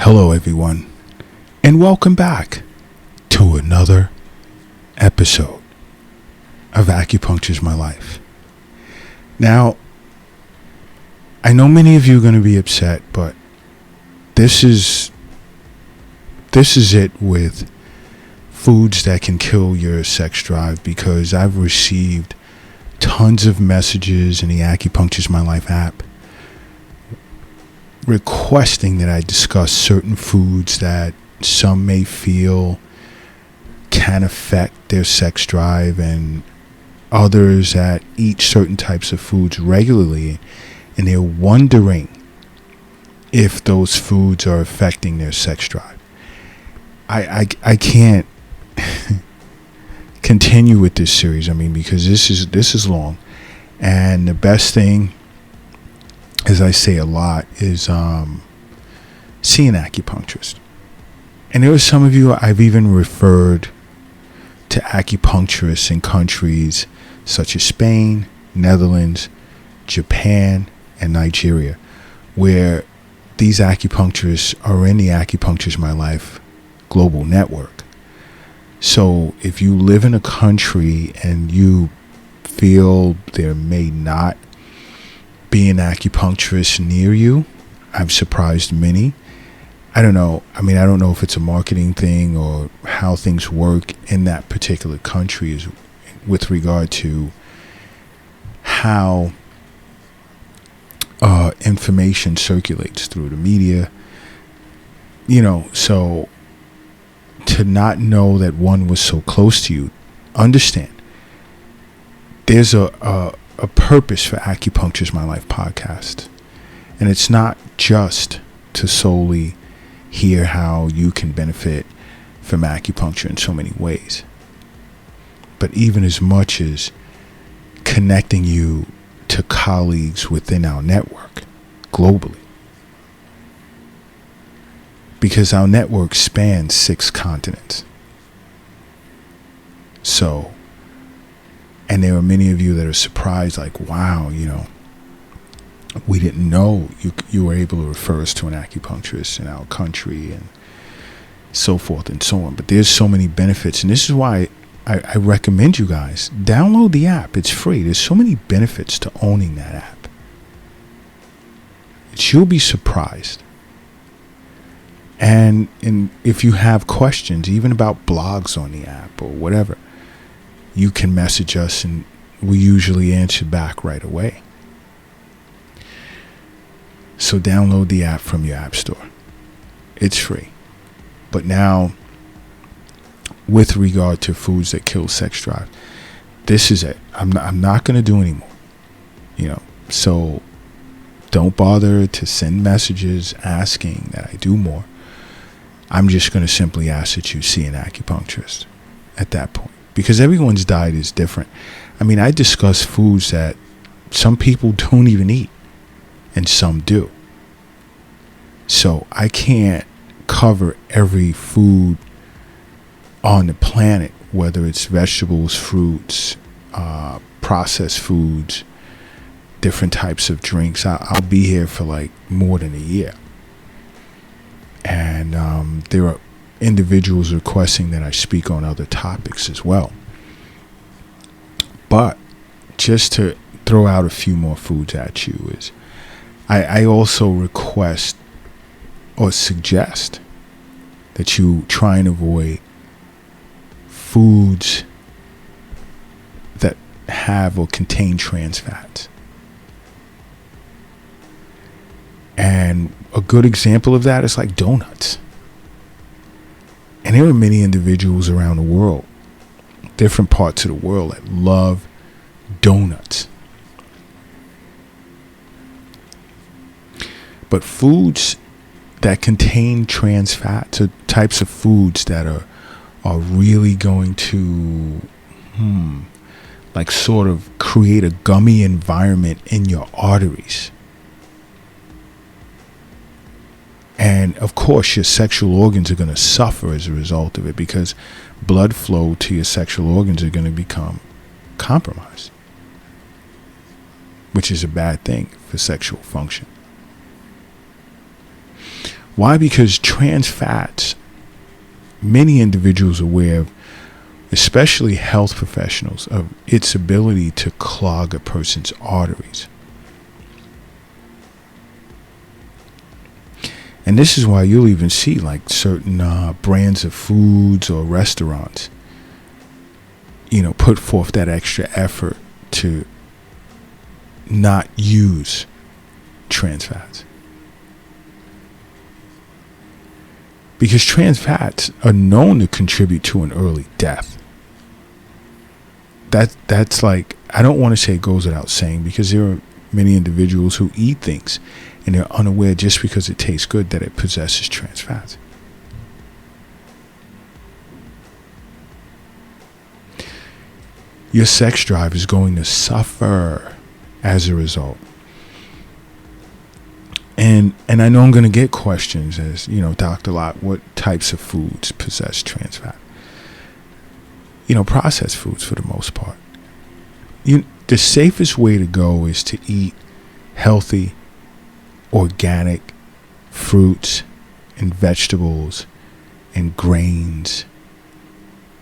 Hello, everyone, and welcome back to another episode of Acupuncture's My Life. Now, I know many of you are going to be upset, but this is it with foods that can kill your sex drive, because I've received tons of messages in the Acupuncture's My Life app requesting that I discuss certain foods that some may feel can affect their sex drive, and others that eat certain types of foods regularly, and they're wondering if those foods are affecting their sex drive. I can't continue with this series, because this is long, and the best thing, as I say a lot, is see an acupuncturist. And there are some of you I've even referred to acupuncturists in countries such as Spain, Netherlands, Japan, and Nigeria, where these acupuncturists are in the Acupuncture's My Life global network. So if you live in a country and you feel there may not be an acupuncturist near you, I've surprised many. I don't know if it's a marketing thing or how things work in that particular country is with regard to how information circulates through the media. So to not know that one was so close to you, understand there's a purpose for Acupuncture's My Life podcast. And it's not just to solely hear how you can benefit from acupuncture in so many ways, but even as much as connecting you to colleagues within our network globally. Because our network spans 6 continents. And there are many of you that are surprised, like, wow, we didn't know you were able to refer us to an acupuncturist in our country, and so forth and so on. But there's so many benefits, and this is why I recommend you guys download the app. It's free. There's so many benefits to owning that app. You'll be surprised. And if you have questions, even about blogs on the app or whatever, you can message us and we usually answer back right away. So download the app from your app store. It's free. But now, with regard to foods that kill sex drive, this is it. I'm not going to do anymore. So don't bother to send messages asking that I do more. I'm just going to simply ask that you see an acupuncturist at that point. Because everyone's diet is different. I discuss foods that some people don't even eat, and some do. So I can't cover every food on the planet, whether it's vegetables, fruits, processed foods, different types of drinks. I'll be here for like more than a year. And there are individuals requesting that I speak on other topics as well. But just to throw out a few more foods at you is I also request or suggest that you try and avoid foods that have or contain trans fats. And a good example of that is like donuts. And there are many individuals around the world, different parts of the world, that love donuts. But foods that contain trans fats are types of foods that are really going to sort of create a gummy environment in your arteries. And of course, your sexual organs are going to suffer as a result of it, because blood flow to your sexual organs are going to become compromised, which is a bad thing for sexual function. Why? Because trans fats, many individuals are aware of, especially health professionals, of its ability to clog a person's arteries. And this is why you'll even see like certain brands of foods or restaurants, put forth that extra effort to not use trans fats. Because trans fats are known to contribute to an early death. That's like, I don't want to say it goes without saying, because there are many individuals who eat things and they're unaware just because it tastes good that it possesses trans fats. Your sex drive is going to suffer as a result. And I know I'm going to get questions as, Dr. Lott, what types of foods possess trans fat? Processed foods for the most part. The safest way to go is to eat healthy, organic fruits and vegetables and grains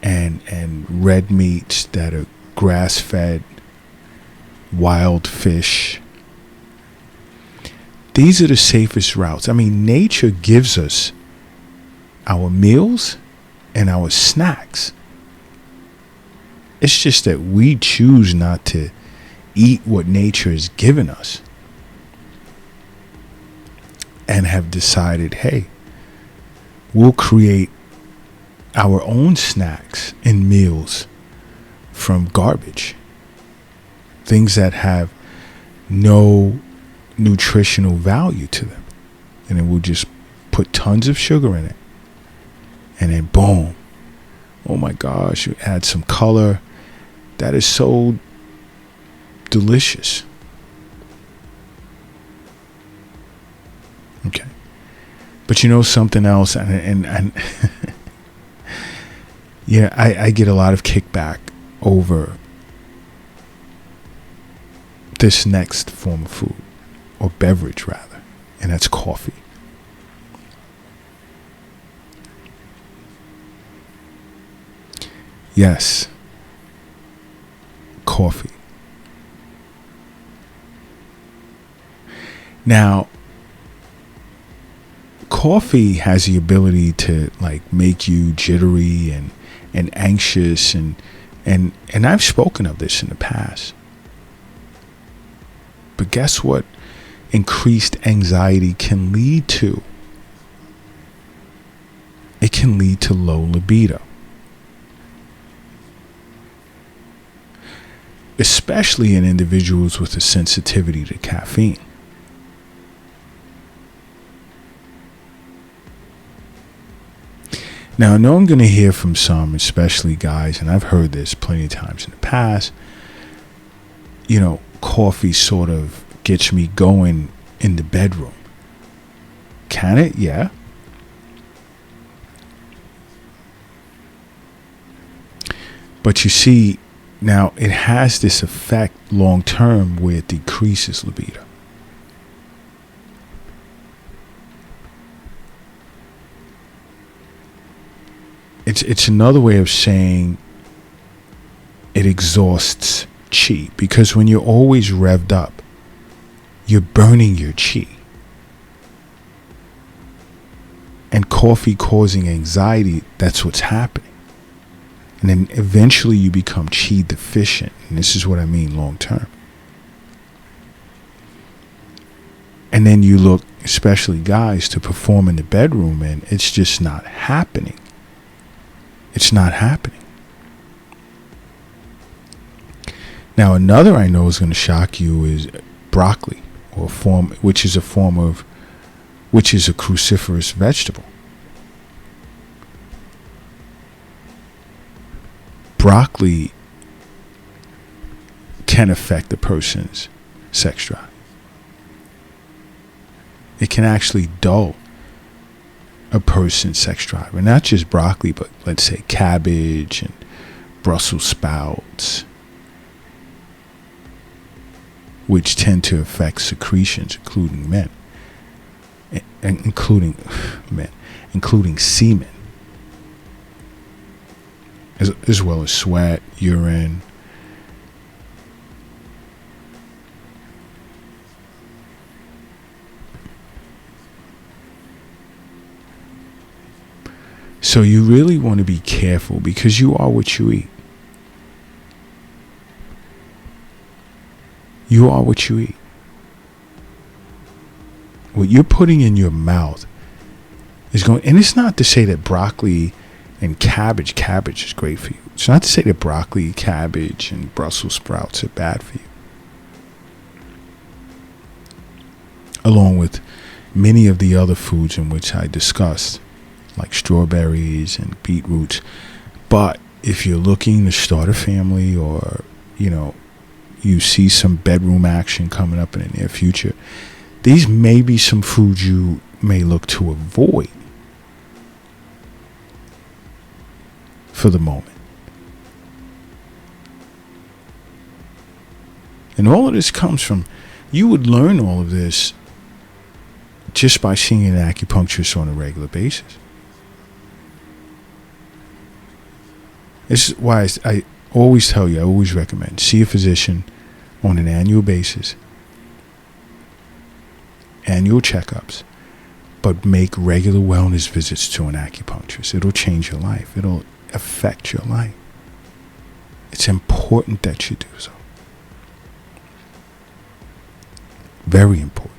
and red meats that are grass-fed, wild fish. These are the safest routes. I mean, nature gives us our meals and our snacks. It's just that we choose not to eat what nature has given us and have decided, hey, we'll create our own snacks and meals from garbage. Things that have no nutritional value to them. And then we'll just put tons of sugar in it. And then boom. Oh my gosh, you add some color. That is so delicious. Okay. But something else, and yeah, I get a lot of kickback over this next form of food, or beverage rather, and that's coffee. Yes, coffee. Now, coffee has the ability to like make you jittery and anxious and I've spoken of this in the past. But guess what increased anxiety can lead to? It can lead to low libido. Especially in individuals with a sensitivity to caffeine. Now, I know I'm going to hear from some, especially guys, and I've heard this plenty of times in the past, coffee sort of gets me going in the bedroom. Can it? Yeah. But you see, now it has this effect long term where it decreases libido. It's another way of saying it exhausts chi, because when you're always revved up, you're burning your chi. And coffee causing anxiety, that's what's happening. And then eventually you become chi deficient. And this is what I mean long term. And then you look, especially guys, to perform in the bedroom, and it's just not happening. It's not happening. Now, another I know is going to shock you is broccoli, which is a cruciferous vegetable. Broccoli can affect a person's sex drive. It can actually dull a person's sex drive. And not just broccoli, but let's say cabbage and Brussels sprouts, which tend to affect secretions, including men. and including semen, as well as sweat, urine. So you really want to be careful, because you are what you eat. You are what you eat. What you're putting in your mouth is going, and it's not to say that broccoli and cabbage is great for you. It's not to say that broccoli, cabbage, and Brussels sprouts are bad for you. Along with many of the other foods in which I discussed, like strawberries and beetroots. But if you're looking to start a family, or, you see some bedroom action coming up in the near future, these may be some foods you may look to avoid for the moment. And all of this comes from, you would learn all of this just by seeing an acupuncturist on a regular basis. This is why I always tell you, I always recommend, see a physician on an annual basis, annual checkups, but make regular wellness visits to an acupuncturist. It'll change your life. It'll affect your life. It's important that you do so. Very important.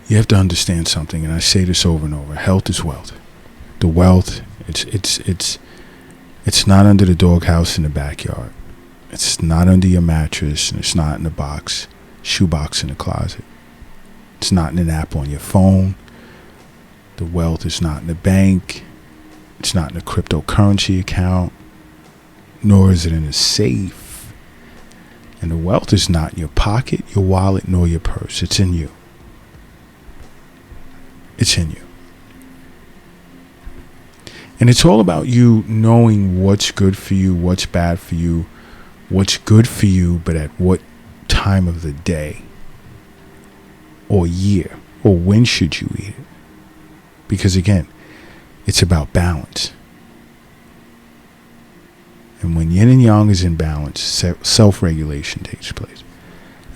You have to understand something, and I say this over and over. Health is wealth. The wealth, it's not under the doghouse in the backyard. It's not under your mattress, and it's not in the shoebox in the closet. It's not in an app on your phone. The wealth is not in the bank. It's not in a cryptocurrency account, nor is it in a safe. And the wealth is not in your pocket, your wallet, nor your purse. It's in you. It's in you. And it's all about you knowing what's good for you, what's bad for you, what's good for you, but at what time of the day or year, or when should you eat it. Because again, it's about balance. And when yin and yang is in balance, self-regulation takes place.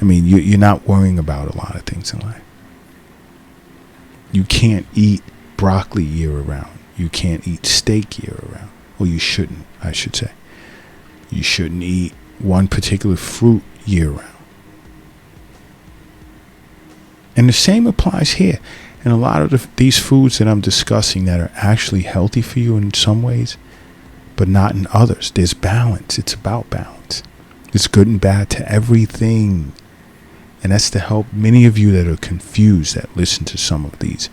I mean, you're not worrying about a lot of things in life. You can't eat broccoli year-round. You can't eat steak year-round. Or you shouldn't, I should say. You shouldn't eat one particular fruit year-round. And the same applies here. And a lot of these foods that I'm discussing that are actually healthy for you in some ways, but not in others. There's balance. It's about balance. It's good and bad to everything. And that's to help many of you that are confused that listen to some of these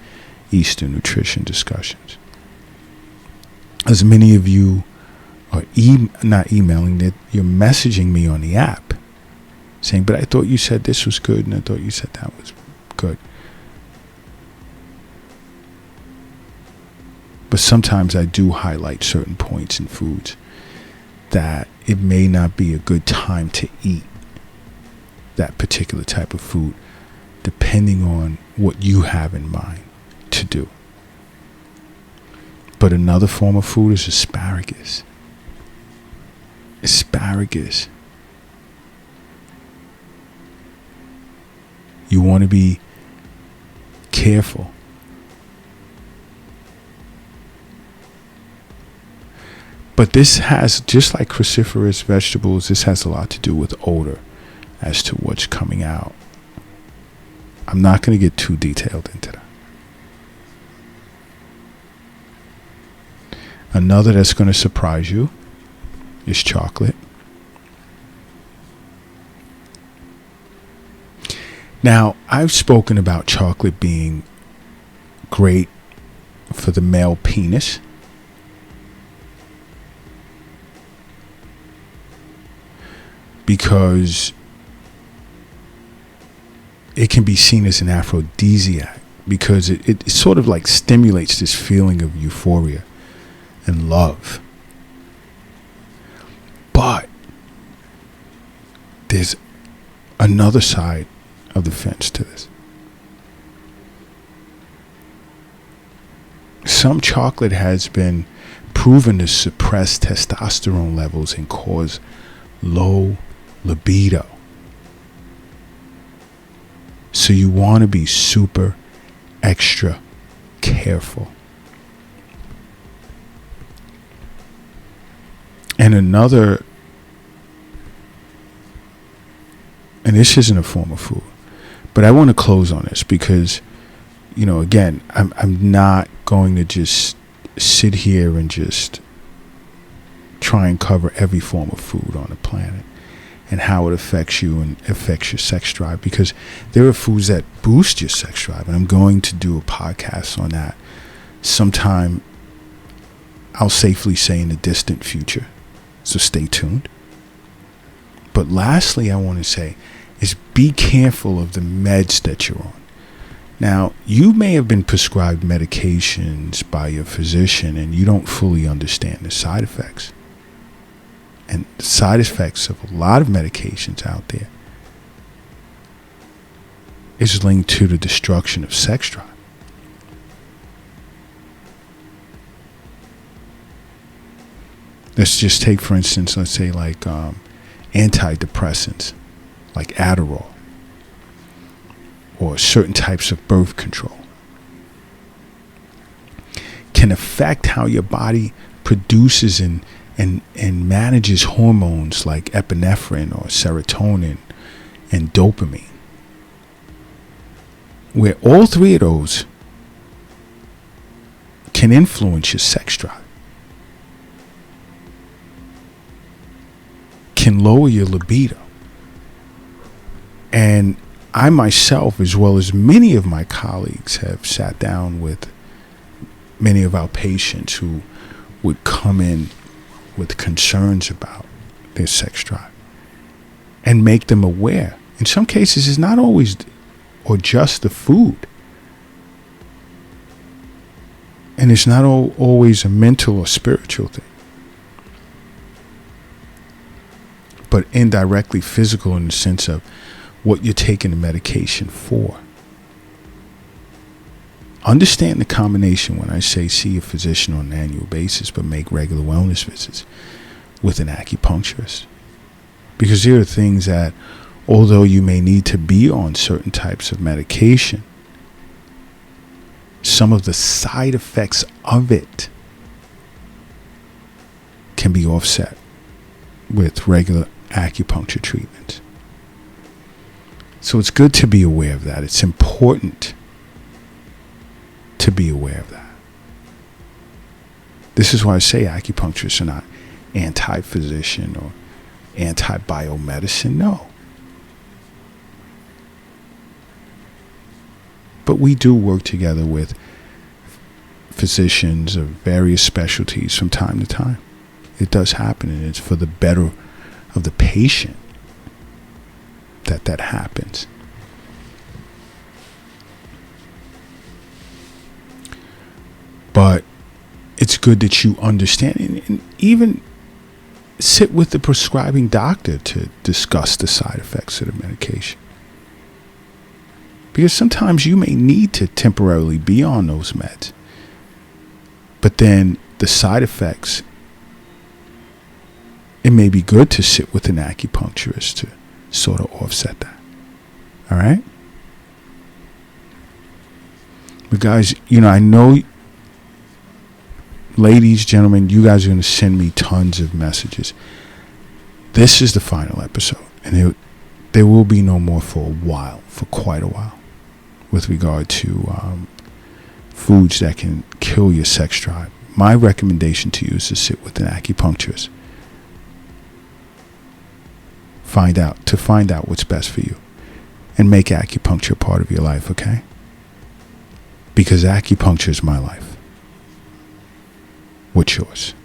Eastern nutrition discussions. As many of you are not emailing, that you're messaging me on the app saying, but I thought you said this was good, and I thought you said that was good. But sometimes I do highlight certain points in foods that it may not be a good time to eat that particular type of food, depending on what you have in mind to do. But another form of food is asparagus. Asparagus. You want to be careful. But this has, just like cruciferous vegetables, this has a lot to do with odor as to what's coming out. I'm not going to get too detailed into that. Another that's going to surprise you is chocolate. Now, I've spoken about chocolate being great for the male penis. Because it can be seen as an aphrodisiac, because it sort of like stimulates this feeling of euphoria and love. But there's another side of the fence to this. Some chocolate has been proven to suppress testosterone levels and cause low libido. So you want to be super extra careful. And another, and this isn't a form of food, but I want to close on this because, again, I'm not going to just sit here and just try and cover every form of food on the planet and how it affects you and affects your sex drive, because there are foods that boost your sex drive, and I'm going to do a podcast on that sometime, I'll safely say in the distant future, so stay tuned. But lastly, I want to say is be careful of the meds that you're on. Now, you may have been prescribed medications by your physician and you don't fully understand the side effects. And the side effects of a lot of medications out there is linked to the destruction of sex drive. Let's just take, for instance, let's say like antidepressants, like Adderall, or certain types of birth control, can affect how your body produces and manages hormones like epinephrine or serotonin and dopamine, where all three of those can influence your sex drive, can lower your libido. And I myself, as well as many of my colleagues, have sat down with many of our patients who would come in with concerns about their sex drive and make them aware. In some cases, it's not always or just the food. And it's not always a mental or spiritual thing, but indirectly physical in the sense of what you're taking the medication for. Understand the combination when I say see a physician on an annual basis, but make regular wellness visits with an acupuncturist. Because there are things that, although you may need to be on certain types of medication, some of the side effects of it can be offset with regular acupuncture treatments. So it's good to be aware of that. It's important to be aware of that. This is why I say acupuncturists are not anti-physician or anti-biomedicine. No. But we do work together with physicians of various specialties from time to time. It does happen, and it's for the better of the patient that happens. But it's good that you understand and even sit with the prescribing doctor to discuss the side effects of the medication. Because sometimes you may need to temporarily be on those meds, but then the side effects, it may be good to sit with an acupuncturist to sort of offset that. All right? But guys, I know, ladies, gentlemen, you guys are going to send me tons of messages. This is the final episode, and there will be no more for a while, for quite a while, with regard to foods that can kill your sex drive. My recommendation to you is to sit with an acupuncturist. Find out what's best for you, and make acupuncture part of your life, okay? Because acupuncture is my life. What's yours?